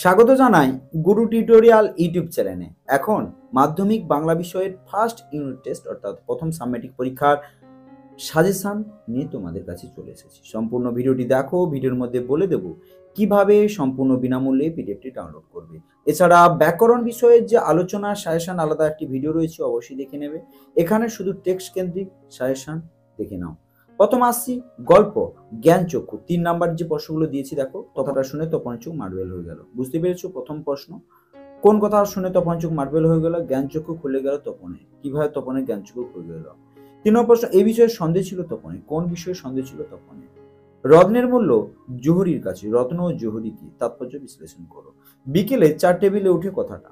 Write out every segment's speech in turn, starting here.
স্বাগত জানাই গুরু tutorial YouTube চ্যানেলে। এখন মাধ্যমিক বাংলা বিষয়ের ফার্স্ট ইউনিট টেস্ট অর্থাৎ প্রথম সাবমেট্রিক পরীক্ষার সাজেশন নিয়ে তোমাদের কাছে চলে এসেছি। সম্পূর্ণ ভিডিওটি দেখো, ভিডিওর মধ্যে বলে দেব কিভাবে সম্পূর্ণ বিনামূল্যে পিডিএফটি ডাউনলোড করবে। এছাড়া ব্যাকরণ বিষয়ের যে আলোচনা সাজেশন আলাদা একটি ভিডিও রয়েছে, অবশ্যই দেখে নেবে। এখানে শুধু টেক্সট কেন্দ্রিক সাজেশন দেখে নাও। প্রথম আসছি গল্প জ্ঞানচক্ষু। 3 নাম্বার যে প্রশ্নগুলো দিয়েছি দেখো, কথাটা শুনে তপনের চোখ মার্বেল হয়ে গেল। বুঝতে পেরেছো? প্রথম প্রশ্ন, কোন কথা শুনে তপনের চোখ মার্বেল হয়ে গেল? জ্ঞানচক্ষু খুলে গেল তপনের। কিভাবে তপনের জ্ঞানচক্ষু খুলে গেল? 3 নম্বর প্রশ্ন, এই বিষয়ে সন্দেহ ছিল তপনের। কোন বিষয়ে সন্দেহ ছিল তপনের? রত্নের মূল্য জহুরির কাছে। রত্ন ও জহুরি কি? তাৎপর্য বিশ্লেষণ করো। বিকেলে 4 টেবিলে উঠে কথাটা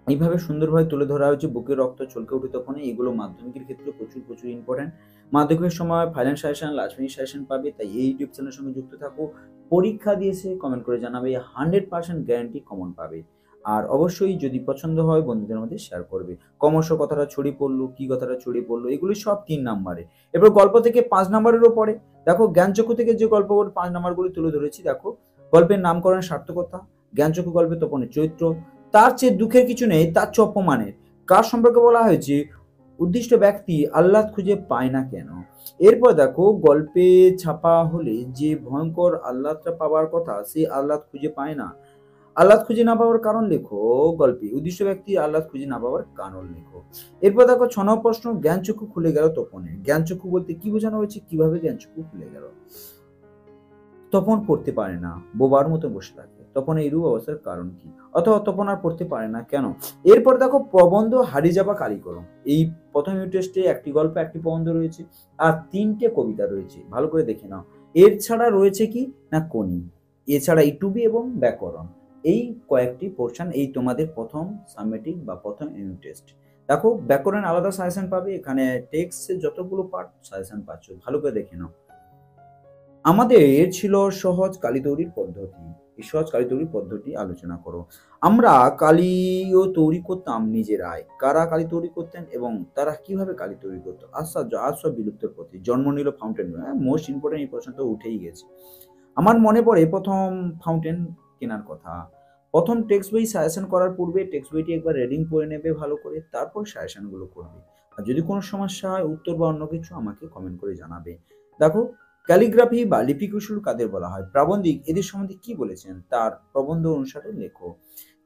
এইভাবে সুন্দরভাবে তুলে ধরা হয়েছে। বুকের রক্ত চলকে উঠে তখন। এগুলো মাধ্যমিকের ক্ষেত্রে প্রচুর ইম্পর্টেন্ট। মাধ্যমিকের সময় final suggestion, last minute suggestion পাবে, তাই এই ইউটিউব চ্যানেলের সঙ্গে যুক্ত থাকো। পরীক্ষা দিয়েছে কমেন্ট করে জানাবে, 100% গ্যারান্টি কমন পাবে। আর অবশ্যই যদি পছন্দ হয় বন্ধুদের মধ্যে শেয়ার করবে। ক্রমশ কথাটা ছড়িয়ে পড়লো, কি কথাটা ছড়িয়ে পড়লো, এগুলি সব 3 নাম্বারে। এবার গল্প থেকে 5 নাম্বারেরও পড়ে। দেখো জ্ঞানচক্ষু থেকে যে গল্প 5 নাম্বারগুলি তুলে ধরেছি। দেখো গল্পের নামকরণের সার্থকতা, জ্ঞানচক্ষু গল্পে তপনের চরিত্র, তার চেয়ে দুঃখের কিছু নেই, তার চেয়ে অপমানের। কার সম্পর্কে বলা হয়েছে? উদ্দিষ্ট ব্যক্তি আহ্লাদ খুঁজে পায় না কেন। এরপর দেখো গল্পে ছাপা হলে যে ভয়ঙ্কর আহ্লাদটা পাওয়ার কথা, সে আহ্লাদ খুঁজে পায় না। আহ্লাদ খুঁজে না পাওয়ার কারণ লেখো গল্পে। উদ্দিষ্ট ব্যক্তি আহ্লাদ খুঁজে না পাওয়ার কারণ লেখো। এরপর দেখো 6 নম্বর প্রশ্ন, জ্ঞানচক্ষু খুলে গেল তপনের। জ্ঞানচক্ষু বলতে কি বোঝানো হয়েছে? কিভাবে জ্ঞানচক্ষু খুলে গেল? তপন পড়তে পারে না, বোবার মতো বসে থাকে। তপন এইরূপ অবস্থার কারণ কি? অথবা তপন আর পড়তে পারে না কেন? এরপর দেখো প্রবন্ধ হারিয়ে যাবা কারিকরম। এই প্রথম ইউনিট টেস্টে একটি গল্প, একটি প্রবন্ধ রয়েছে আর 3টে কবিতা রয়েছে। ভালো করে দেখে নাও। এর ছাড়া রয়েছে কি না কোনি, এছাড়া ইটুবি এবং ব্যাকরণ। এই কয়েকটি পোর্শন এই তোমাদের প্রথম সাবমেট্রিক বা প্রথম ইউনিট টেস্ট। দেখো ব্যাকরণ আলাদা সাজেশন পাবে, এখানে টেক্সটে যতগুলো পার্ট সাজেশন পাচ্ছ। ভালো করে দেখে নাও। আমাদের ছিল সহজ কালি তৈরির পদ্ধতি। এই সহজ কালি তৈরির পদ্ধতি আলোচনা করো। আমরা কালিও তৈরি করতাম নিজেরাই। কারা কালি তৈরি করতেন এবং তারা কিভাবে কালি তৈরি করতো? আশ্চর্য, আজ সব বিলুপ্তের পথে। জন্ম নিল ফাউন্টেন। মোস্ট ইম্পর্টেন্ট এই প্রশ্ন তো উঠেই গেছে। আমার মনে পড়ে প্রথম ফাউন্টেন কেনার কথা। প্রথম টেক্সট বই সাজেশন করার পূর্বে টেক্সট বইটি একবার রিডিং করে নেবে ভালো করে, তারপর সাজেশনগুলো করবে। আর যদি কোনো সমস্যা হয়, উত্তর বা অন্য কিছু আমাকে কমেন্ট করে জানাবে। দেখো ক্যালিগ্রাফি বা লিপি কুশল কাদের বলা হয়? প্রাবন্ধিক এদের সম্বন্ধে কি বলেছেন তার প্রবন্ধ অনুসারে লেখো।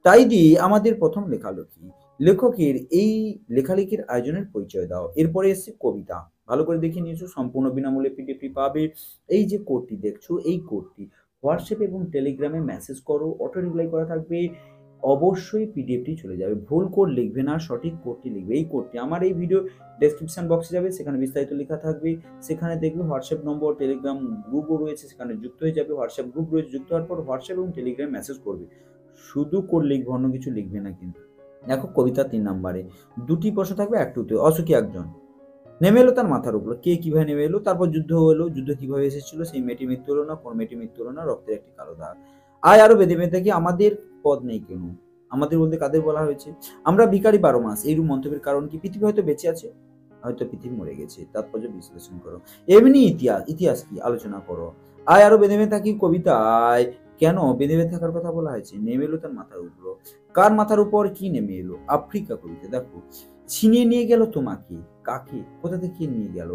তাই দিয়ে আমাদের প্রথম লেখালেখি। লেখকের এই লেখালেখির আয়োজনের পরিচয় দাও। এরপরে এসছে কবিতা। ভালো করে দেখে নিয়েছো, সম্পূর্ণ বিনামূল্যে পিডিএফটি পাবে। এই যে কোডটি দেখছো, এই কোডটি হোয়াটসঅ্যাপ এবং টেলিগ্রামে মেসেজ করো, অটো রিপ্লাই করা থাকবে। অবশ্যই পিডিএফটি চলে যাবে। ভুল কোড লিখবে না, সঠিক কোডটি লিখবে। এই কোডটি আমার এই ভিডিও ডেসক্রিপশন বক্সে যাবে, সেখানে বিস্তারিত লেখা থাকবে। সেখানে দেখবে হোয়াটসঅ্যাপ নম্বর, টেলিগ্রাম গ্রুপও রয়েছে, সেখানে যুক্ত হয়ে যাবে। হোয়াটসঅ্যাপ গ্রুপ রয়েছে, যুক্ত হওয়ার পর হোয়াটসঅ্যাপ এবং টেলিগ্রামে মেসেজ করবে। শুধু কোড লিখবে, অন্য কিছু লিখবে না কিন্তু। দেখো কবিতা 3 নাম্বারে 2টি প্রশ্ন থাকবে, একটুতে। অসুখী একজন নেমে এলো তার মাথার উপর। কে কিভাবে নেমে এলো? তারপর যুদ্ধ হলো। যুদ্ধ কিভাবে এসেছিল? সেই মেয়েটি মৃত্যু হলো না। কোন মেয়েটি মৃত্যু হলো না? রক্তের একটি কালো দাগ। আয় আরো বেঁধে বেঁধে থাকি, আমাদের পদ নেই কেন? আমাদের বলতে কাদের বলা হয়েছে? আমরা ভিখারি 12 মাস। এইরূপ মন্তব্যের কারণ কি? পৃথিবী হয়তো বেঁচে আছে, হয়তো পৃথিবী মরে গেছে। তাৎপর্য বিশ্লেষণ করো। এমনি ইতিহাস কি আলোচনা করো। আয় আরো বেঁধে বেঁধে থাকি কবিতায় কেন বেঁধে বেঁধে থাকার কথা বলা হয়েছে? নেমে এলো তার মাথার উপর। কার মাথার উপর কি নেমে এলো? আফ্রিকা কবিতা। দেখো ছিনিয়ে নিয়ে গেল তোমাকে। কাকে? কোথা থেকে নিয়ে গেল?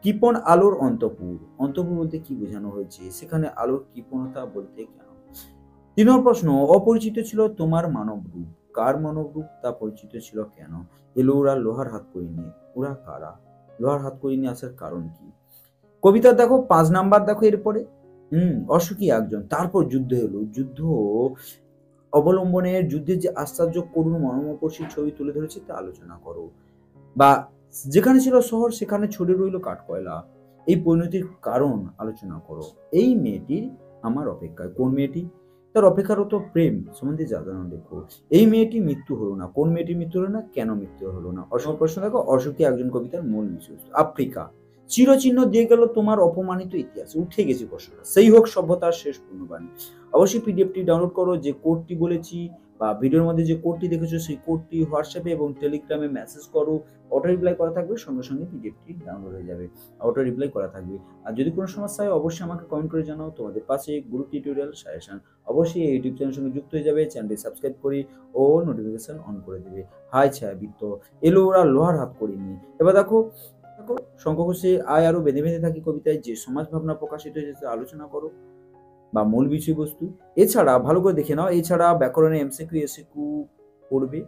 কৃপণ আলোর অন্তপুর। অন্তপুর বলতে কি বোঝানো হয়েছে? সেখানে আলোর কৃপণতা বলতে কেন? 3 নম্বর প্রশ্ন, অপরিচিত ছিল তোমার মানব রূপ। কার মানব রূপ? তা পরিচিত ছিল কেন? এলো ওরা লোহার হাত করে নিয়ে। ওরা কারা? লোহার হাত করে নিয়ে আসার কারণ কি? কবিতা দেখো 5 নাম্বার। দেখো এরপরে অসুখী একজন। তারপর যুদ্ধ এলো। যুদ্ধ অবলম্বনের যুদ্ধের যে আশ্চর্য করুণ মর্মস্পর্শী ছবি তুলে ধরেছে তা আলোচনা করো। বা যেখানে ছিল শহর, সেখানে ছড়িয়ে রইল কাঠকয়লা। এই পরিণতির কারণ আলোচনা করো। এই মেয়েটির আমার অপেক্ষায়। কোন মেয়েটি? তার অপেক্ষারত প্রেম সম্বন্ধে জানানো লেখো। এই মেয়েটি মৃত্যু হলো না। কোন মেয়েটির মৃত্যু হলো না? কেন মৃত্যু হলো না? অসম প্রশ্ন দেখো, অসুখী একজন কবিতার মূল বিষয়বস্তু। আফ্রিকা চিরচিহ্ন দিয়ে গেল তোমার অপমানিত ইতিহাসে। উঠে গেছে প্রশ্নটা। সেই হোক সভ্যতার শেষ পূর্ণবাণী। অবশ্যই পিডিএফটি ডাউনলোড করো। যে কোডটি বলেছি বা ভিডিওর মধ্যে যে কোডটি দেখেছো সেই কোডটি হোয়াটসঅ্যাপে এবং টেলিগ্রামে মেসেজ করো, অটো রিপ্লাই করা থাকবে, সঙ্গে সঙ্গে পিডিএফটি ডাউনলোড হয়ে যাবে, অটো রিপ্লাই করা থাকবে। আর যদি কোনো সমস্যা হয় অবশ্যই আমাকে কমেন্ট করে জানাও। তোমাদের পাশে গুরু টিউটোরিয়াল সাজেশন। অবশ্যই এই ইউটিউব চ্যানেলের সঙ্গে যুক্ত হয়ে যাবে, চ্যানেলটি সাবস্ক্রাইব করে ও নোটিফিকেশন অন করে দেবে। হাই ছায়াবৃত্ত এলো ওরা লোহার হাত করিনি। এবার দেখো দেখো শঙ্খ ঘোষের আয় আরো বেঁধে বেঁধে থাকি কবিতায় যে সমাজ ভাবনা প্রকাশিত হয়েছে আলোচনা করো বা মূল বিষয়বস্তু। এছাড়া ভালো করে দেখে নাও, এছাড়া ব্যাকরণে এমসিকিউ এসিকিউ পড়বে,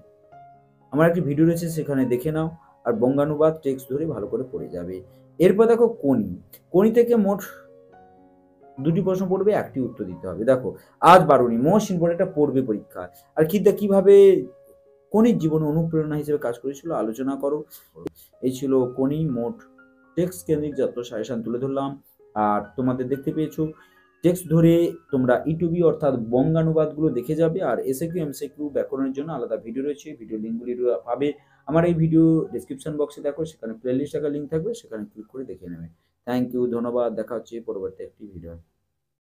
আমার একটি ভিডিও রয়েছে সেখানে দেখে নাও। আর বঙ্গানুবাদ টেক্সট ধরে ভালো করে পড়ে যাবে। এরপর দেখো কোনি, কোনি থেকে মোট 2টি প্রশ্ন পড়বে, 1টি উত্তর দিতে হবে। দেখো আজ বারুনি মোস্ট ইম্পর্টেন্ট একটা পড়বে পরীক্ষা। আর কিভাবে কোনির জীবনে অনুপ্রেরণা হিসেবে কাজ করেছিল আলোচনা করো। এই ছিল কোনি, মোট টেক্সট কেন্দ্রিক যত সাজেশন তুলে ধরলাম। আর তোমাদের দেখতে পেয়েছো টেক্সট ধরে তোমরা ইউটিউবে অর্থাৎ বঙ্গানুবাদগুলো দেখে যাবে। আর এসএকিউ এমসিকিউ ব্যাকরণের জন্য আলাদা ভিডিও রয়েছে, ভিডিও লিঙ্কগুলি পাবে আমার এই ভিডিও ডেসক্রিপশন বক্সে। দেখো সেখানে প্লেলিস্ট একটা লিঙ্ক থাকবে, সেখানে ক্লিক করে দেখে নেবে। থ্যাংক ইউ, ধন্যবাদ। দেখা হচ্ছে পরবর্তী একটি ভিডিও।